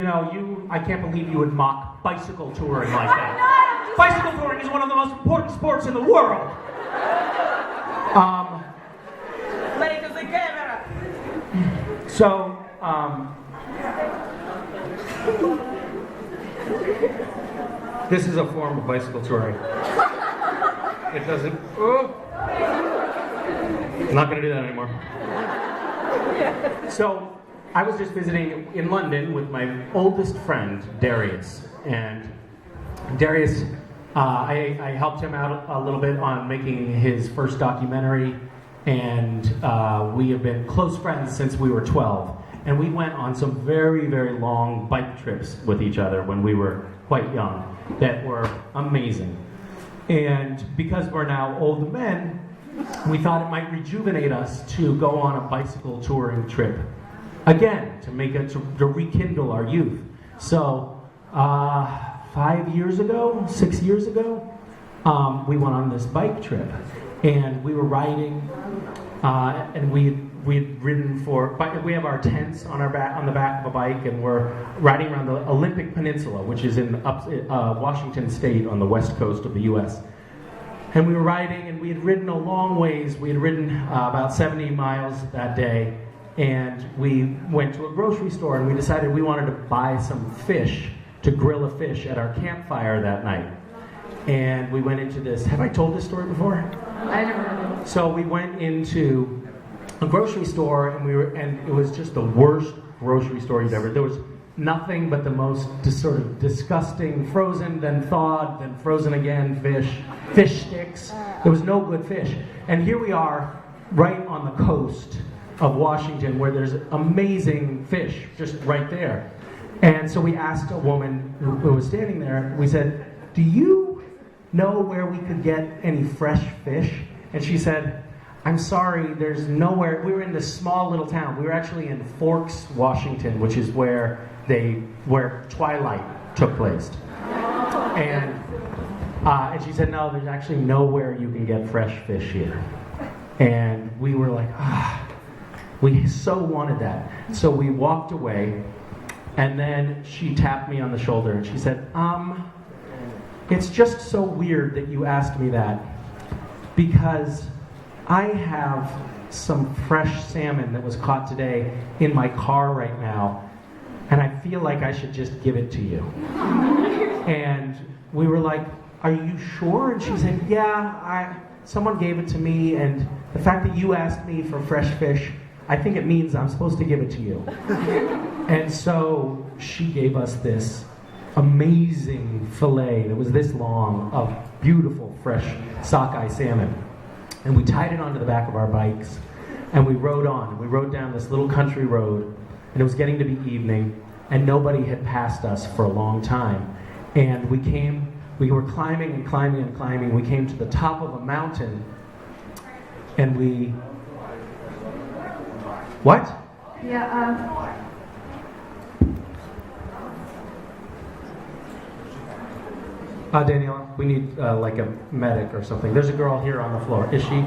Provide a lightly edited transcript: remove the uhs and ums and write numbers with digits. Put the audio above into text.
I can't believe you would mock bicycle touring like that. Bicycle touring is one of the most important sports in the world. So, this is a form of bicycle touring. It doesn't. Oh. I'm not going to do that anymore. So, I was just visiting in London with my oldest friend, Darius. And Darius, I helped him out a little bit on making his first documentary. And we have been close friends since we were 12. And we went on some very, very long bike trips with each other when we were quite young that were amazing. And because we're now old men, we thought it might rejuvenate us to go on a bicycle touring trip again, to rekindle our youth. So 6 years ago, we went on this bike trip, and we were riding, and we had ridden we have our tents on the back of a bike, and we're riding around the Olympic Peninsula, which is in Washington State on the west coast of the U.S. And we were riding, and we had ridden a long ways. We had ridden about 70 miles that day, and we went to a grocery store, and we decided we wanted to buy some fish, to grill a fish at our campfire that night. And we went into this. Have I told this story before? I never know. So we went into a grocery store, and it was just the worst grocery store you'd ever. There was nothing but the most sort of disgusting frozen, then thawed, then frozen again fish sticks. There was no good fish. And here we are, right on the coast of Washington, where there's amazing fish just right there. And so we asked a woman who was standing there, we said, "Do you know where we could get any fresh fish?" And she said, "I'm sorry, there's nowhere." We were in this small little town. We were actually in Forks, Washington, which is where Twilight took place. And she said, "No, there's actually nowhere you can get fresh fish here." And we were like, we so wanted that. So we walked away, and then she tapped me on the shoulder, and she said, "It's just so weird that you asked me that, because I have some fresh salmon that was caught today in my car right now, and I feel like I should just give it to you." And we were like, "Are you sure?" And she said, "Yeah, someone gave it to me, and the fact that you asked me for fresh fish, I think it means I'm supposed to give it to you." And so she gave us this amazing fillet that was this long of beautiful, fresh sockeye salmon. And we tied it onto the back of our bikes, and we rode on. We rode down this little country road, and it was getting to be evening, and nobody had passed us for a long time. And we were climbing and climbing and climbing. We came to the top of a mountain, and what? Yeah, Daniela, we need like a medic or something. There's a girl here on the floor. Is she?